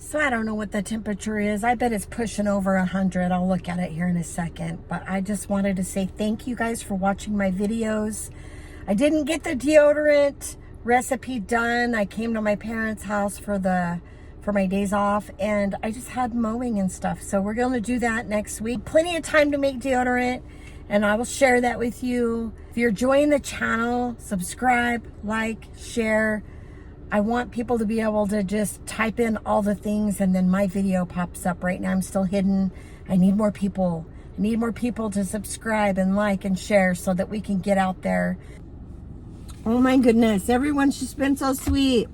So I don't know what the temperature is. I bet it's pushing over 100. I'll look at it here in a second. But I just wanted to say thank you guys for watching my videos. I didn't get the deodorant recipe done. I came to my parents' house for my days off, and I just had mowing and stuff. So we're going to do that next week. Plenty of time to make deodorant, and I will share that with you. If you're enjoying the channel, subscribe, like, share. I want people to be able to just type in all the things and then my video pops up. Right now I'm still hidden. I need more people. I need more people to subscribe and like and share so that we can get out there. Oh my goodness, everyone's just been so sweet.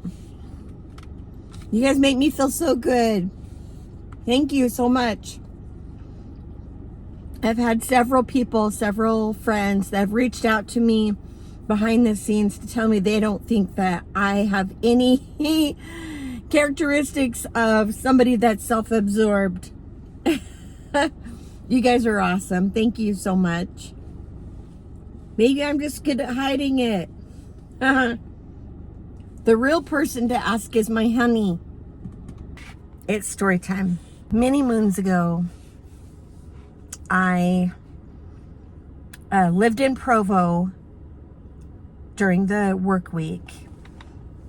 You guys make me feel so good. Thank you so much. I've had several people, several friends that have reached out to me behind the scenes to tell me they don't think that I have any characteristics of somebody that's self-absorbed. You guys are awesome. Thank you so much. Maybe I'm just good at hiding it. The real person to ask is my honey. It's story time. Many moons ago, I lived in Provo during the work week,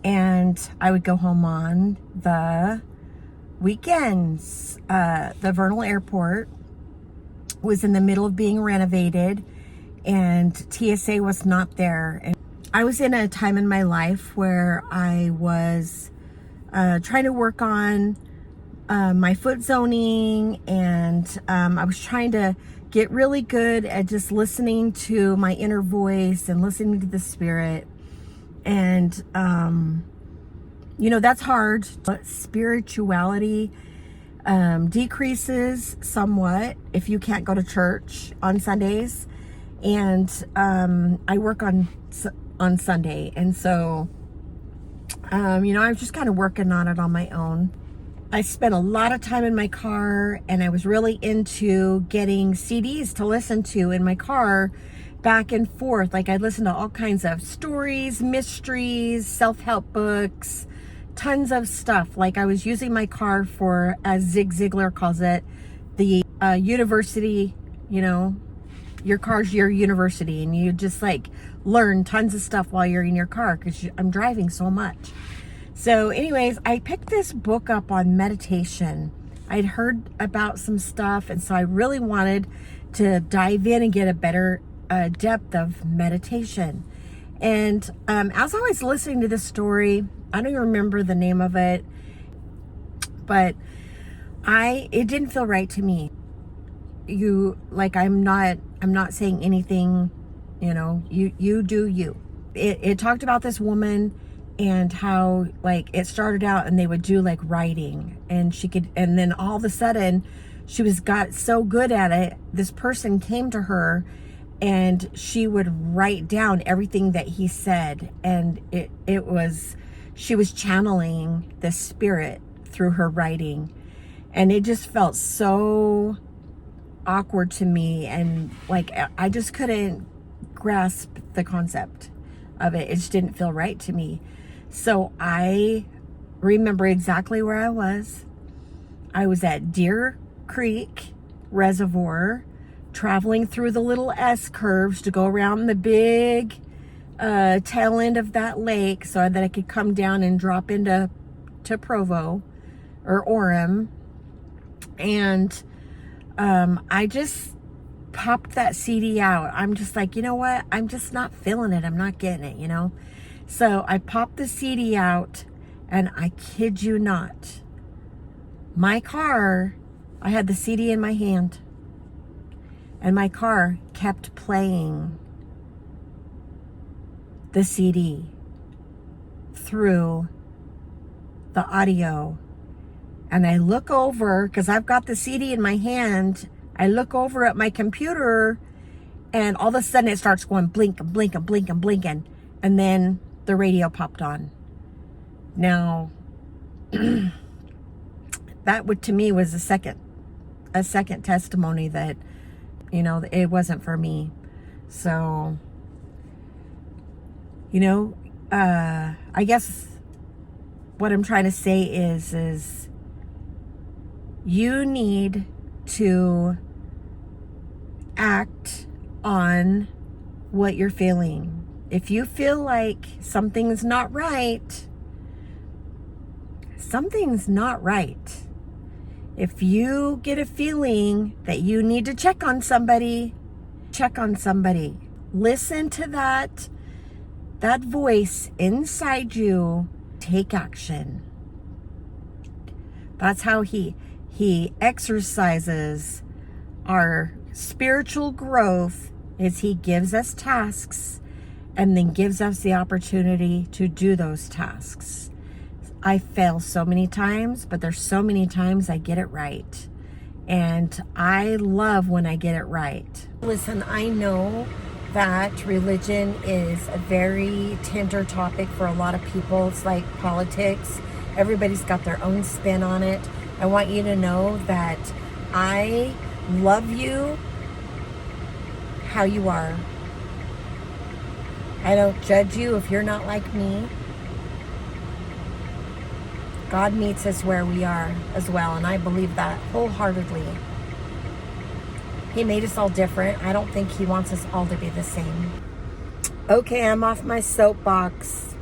and I would go home on the weekends. The Vernal Airport was in the middle of being renovated, and TSA was not there. And I was in a time in my life where I was trying to work on my foot zoning, and I was trying to get really good at just listening to my inner voice and listening to the spirit. And you know, that's hard. But spirituality decreases somewhat if you can't go to church on Sundays. And I work on Sunday, and so you know, I was just kind of working on it on my own. I spent a lot of time in my car, and I was really into getting CDs to listen to in my car back and forth. Like, I'd listen to all kinds of stories, mysteries, self-help books, tons of stuff. Like, I was using my car for, as Zig Ziglar calls it, the university. You know, your car's your university, and you just like learn tons of stuff while you're in your car because I'm driving so much. So anyways, I picked this book up on meditation. I'd heard about some stuff, and so I really wanted to dive in and get a better depth of meditation. And as I was listening to this story, I don't even remember the name of it, but it didn't feel right to me. I'm not saying anything, you know, you do you. It talked about this woman and how, like, it started out and they would do like writing, and and then all of a sudden got so good at it, this person came to her and she would write down everything that he said, and she was channeling the spirit through her writing. And it just felt so awkward to me, and like I just couldn't grasp the concept of it. It just didn't feel right to me. So I remember exactly where I was. I was at Deer Creek Reservoir, traveling through the little S curves to go around the big tail end of that lake so that I could come down and drop into Provo or Orem. And I just popped that CD out. I'm just like, you know what? I'm just not feeling it. I'm not getting it, you know? So I popped the CD out, and I kid you not, my car, I had the CD in my hand, and my car kept playing the CD through the audio. And I look over, because I've got the CD in my hand, I look over at my computer, and all of a sudden it starts going blink and blink and blink and blinking. And then the radio popped on. Now, that would, to me, was a second testimony that, you know, it wasn't for me. So, you know, I guess what I'm trying to say is You need to act on what you're feeling. If you feel like something's not right, something's not right. If you get a feeling that you need to check on somebody, check on somebody. Listen to that voice inside you. Take action. That's how he exercises our spiritual growth, is he gives us tasks and then gives us the opportunity to do those tasks. I fail so many times, but there's so many times I get it right. And I love when I get it right. Listen, I know that religion is a very tender topic for a lot of people. It's like politics. Everybody's got their own spin on it. I want you to know that I love you how you are. I don't judge you if you're not like me. God meets us where we are as well, and I believe that wholeheartedly. He made us all different. I don't think he wants us all to be the same. Okay, I'm off my soapbox.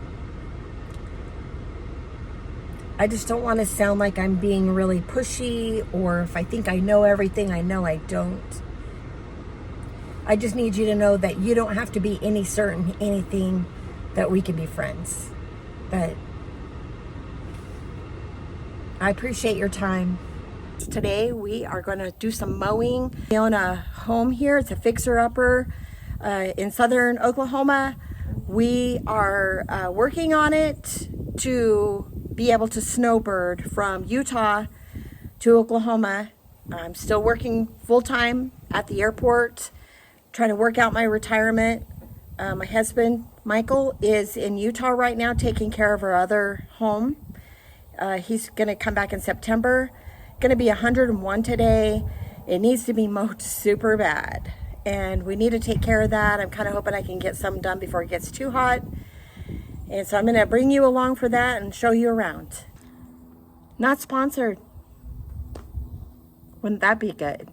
I just don't want to sound like I'm being really pushy, or if I think I know everything, I know I don't. I just need you to know that you don't have to be anything, that we can be friends. But I appreciate your time. Today we are going to do some mowing. We own a home here. It's a fixer-upper in southern Oklahoma. We are working on it to be able to snowbird from Utah to Oklahoma. I'm still working full-time at the airport, trying to work out my retirement. My husband, Michael, is in Utah right now taking care of our other home. He's going to come back in September. Going to be 101 today. It needs to be mowed super bad, and we need to take care of that. I'm kind of hoping I can get some done before it gets too hot. And so I'm going to bring you along for that and show you around. Not sponsored. Wouldn't that be good?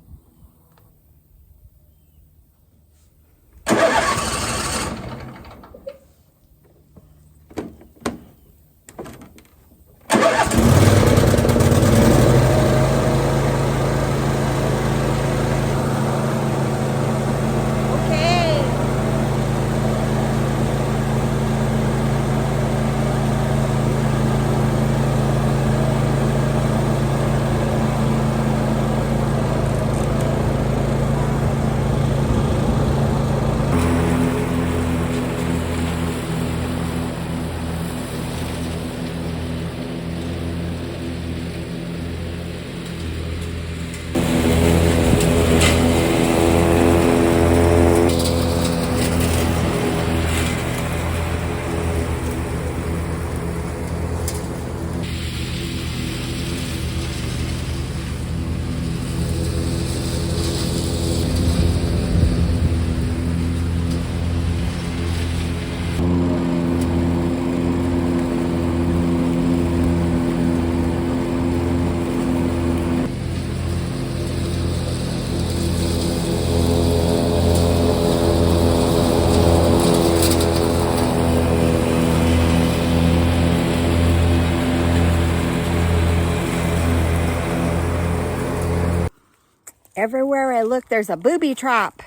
Everywhere I look, there's a booby trap.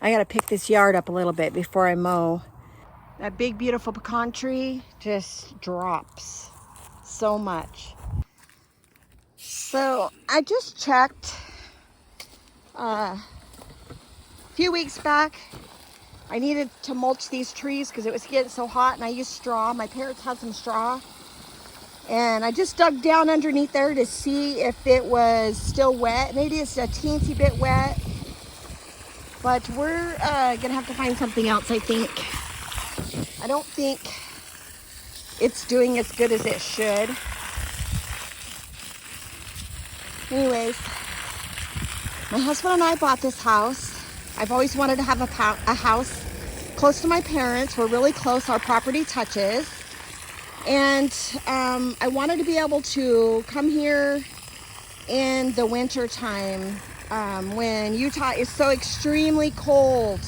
I gotta pick this yard up a little bit before I mow. That big, beautiful pecan tree just drops so much. So I just checked a few weeks back. I needed to mulch these trees because it was getting so hot, and I used straw. My parents had some straw. And I just dug down underneath there to see if it was still wet. Maybe it's a teensy bit wet. But we're gonna have to find something else, I think. I don't think it's doing as good as it should. Anyways, my husband and I bought this house. I've always wanted to have a house close to my parents. We're really close. Our property touches. And I wanted to be able to come here in the winter time when Utah is so extremely cold.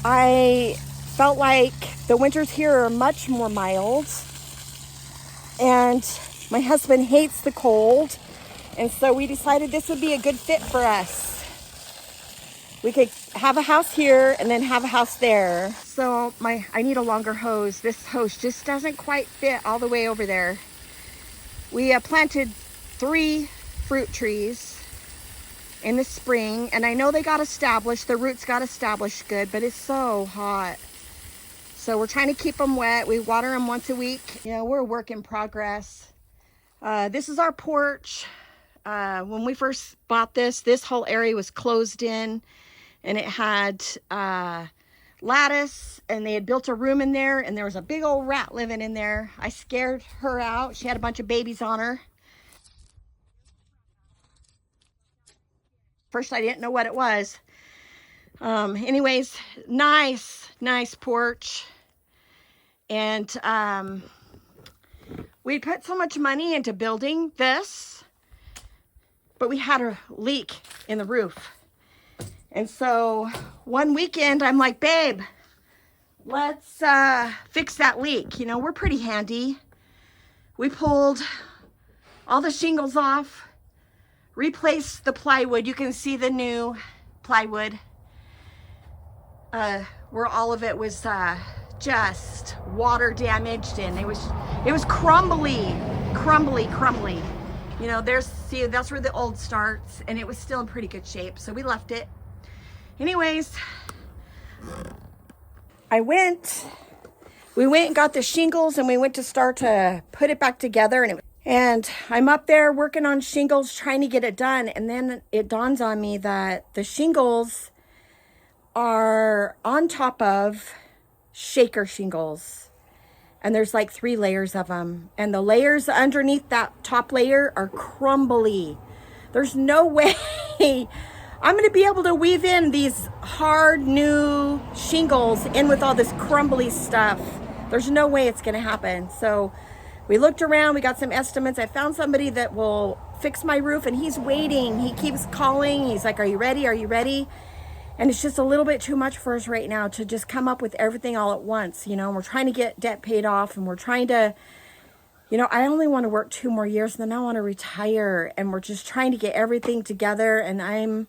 I felt like the winters here are much more mild, and my husband hates the cold, and so we decided this would be a good fit for us. We could have a house here and then have a house there. So I need a longer hose. This hose just doesn't quite fit all the way over there. We planted 3 fruit trees in the spring, and I know they got established. The roots got established good, but it's so hot. So we're trying to keep them wet. We water them once a week. You know, we're a work in progress. This is our porch. When we first bought this whole area was closed in, and it had lattice, and they had built a room in there, and there was a big old rat living in there. I scared her out. She had a bunch of babies on her. First, I didn't know what it was. Anyways, nice porch. And we put so much money into building this, but we had a leak in the roof. And so one weekend, I'm like, babe, let's fix that leak. You know, we're pretty handy. We pulled all the shingles off, replaced the plywood. You can see the new plywood where all of it was just water damaged, and it was crumbly. You know, that's where the old starts, and it was still in pretty good shape, so we left it. Anyways, we went and got the shingles, and we went to start to put it back together, and I'm up there working on shingles, trying to get it done, and then it dawns on me that the shingles are on top of shaker shingles, and there's like 3 layers of them, and the layers underneath that top layer are crumbly. There's no way I'm going to be able to weave in these hard new shingles in with all this crumbly stuff. There's no way it's going to happen. So we looked around, we got some estimates. I found somebody that will fix my roof, and he's waiting. He keeps calling. He's like, are you ready? Are you ready? And it's just a little bit too much for us right now to just come up with everything all at once. You know, we're trying to get debt paid off, and we're trying to, you know, I only want to work 2 more years, and then I want to retire. And we're just trying to get everything together. And I'm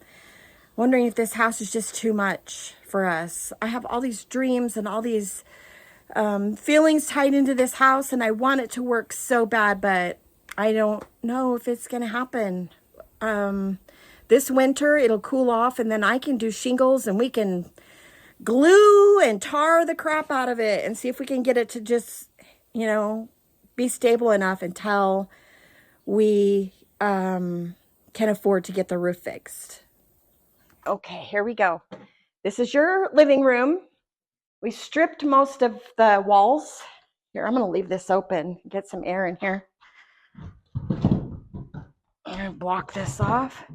wondering if this house is just too much for us. I have all these dreams and all these feelings tied into this house, and I want it to work so bad, but I don't know if it's going to happen. This winter, it'll cool off, and then I can do shingles, and we can glue and tar the crap out of it and see if we can get it to just, you know, be stable enough until we can afford to get the roof fixed. Okay, here we go. This is your living room. We stripped most of the walls. Here, I'm going to leave this open, get some air in here. I'm going to block this off.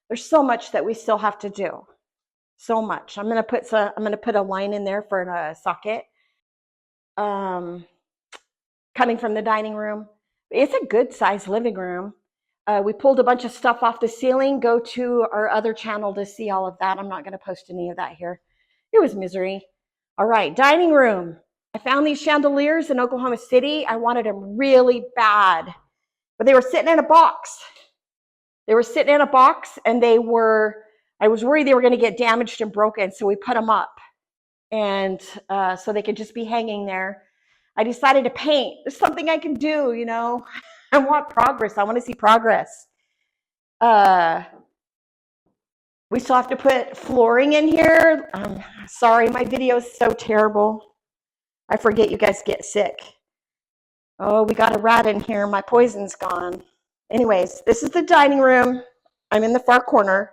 There's so much that we still have to do. So much. I'm going to put a line in there for a socket. Coming from the dining room. It's a good sized living room. We pulled a bunch of stuff off the ceiling. Go to our other channel to see all of that. I'm not going to post any of that here. It was misery. All right, dining room. I found these chandeliers in Oklahoma City. I wanted them really bad, but they were sitting in a box. And I was worried they were going to get damaged and broken, so we put them up, and so they could just be hanging there. I decided to paint. There's something I can do, you know. I want progress. I want to see progress. We still have to put flooring in here. Sorry, my video is so terrible. I forget you guys get sick. Oh, we got a rat in here. My poison's gone. Anyways, this is the dining room. I'm in the far corner.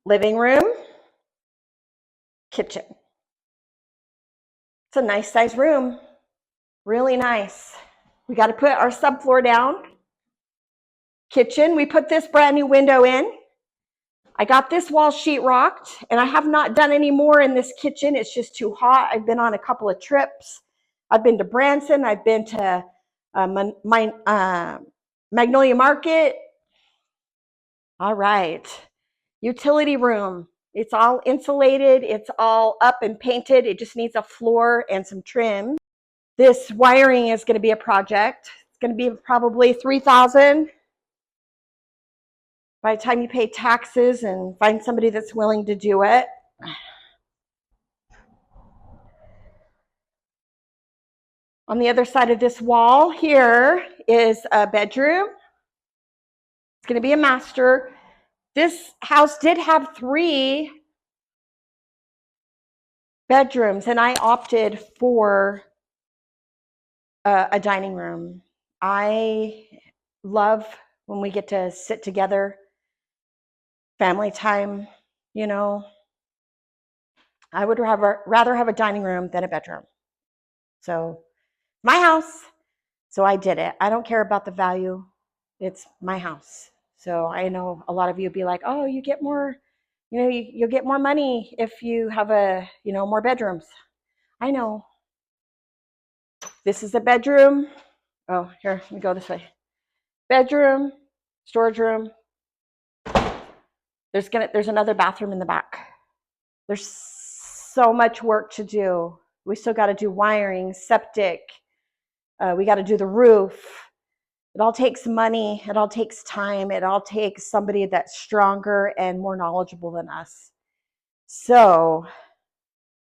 Living room. Kitchen. It's a nice size room. Really nice. We got to put our subfloor down. Kitchen. We put this brand new window in. I got this wall sheetrocked, and I have not done any more in this kitchen. It's just too hot. I've been on a couple of trips. I've been to Branson. I've been to Magnolia Market. All right. Utility room. It's all insulated. It's all up and painted. It just needs a floor and some trim. This wiring is going to be a project. It's going to be probably $3,000 by the time you pay taxes and find somebody that's willing to do it. On the other side of this wall here is a bedroom. It's going to be a master. This house did have 3 bedrooms, and I opted for a dining room. I love when we get to sit together, family time, you know. I would rather have a dining room than a bedroom. So, my house. So I did it. I don't care about the value. It's my house. So I know a lot of you be like, oh, you get more, you'll get more money if you have more bedrooms. I know. This is a bedroom. Oh, here, let me go this way. Bedroom, storage room. There's another bathroom in the back. There's so much work to do. We still got to do wiring, septic. We got to do the roof. It all takes money. It all takes time. It all takes somebody that's stronger and more knowledgeable than us. So,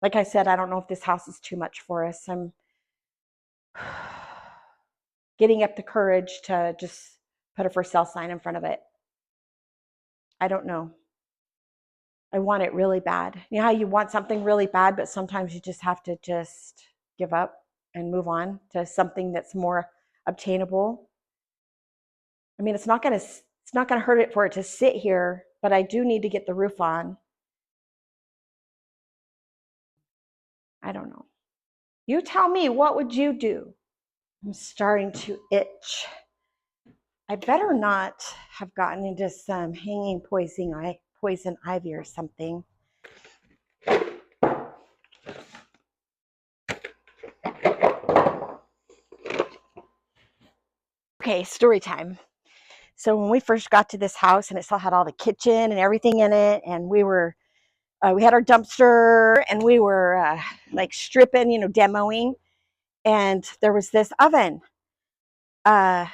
like I said, I don't know if this house is too much for us. I'm getting up the courage to just put a for sale sign in front of it. I don't know. I want it really bad. You know how you want something really bad, but sometimes you just have to just give up and move on to something that's more obtainable. I mean, it's not going to hurt it for it to sit here, but I do need to get the roof on. I don't know. You tell me, what would you do? I'm starting to itch. I better not have gotten into some hanging poison ivy or something. Okay, story time. So when we first got to this house, and it still had all the kitchen and everything in it, and we had our dumpster, and we were like stripping, demoing, and there was this oven,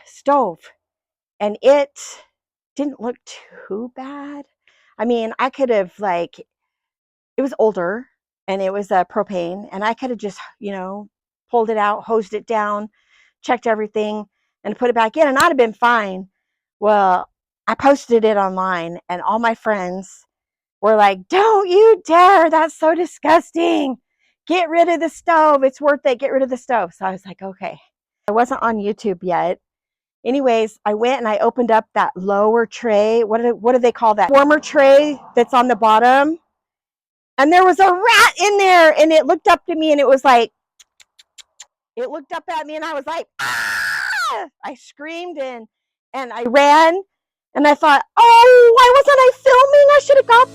stove, and it didn't look too bad. I mean, I could have it was older, and it was propane, and I could have just, pulled it out, hosed it down, checked everything, and put it back in, and I'd have been fine. Well, I posted it online, and all my friends were like, don't you dare, that's so disgusting. Get rid of the stove. It's worth it. Get rid of the stove. So I was like, okay. I wasn't on YouTube yet. Anyways, I went and I opened up that lower tray. What do they call that? Warmer tray that's on the bottom. And there was a rat in there, and it looked up to me, and it looked up at me, and I was like, ah! I screamed and I ran, and I thought, oh, why wasn't I filming? I should have got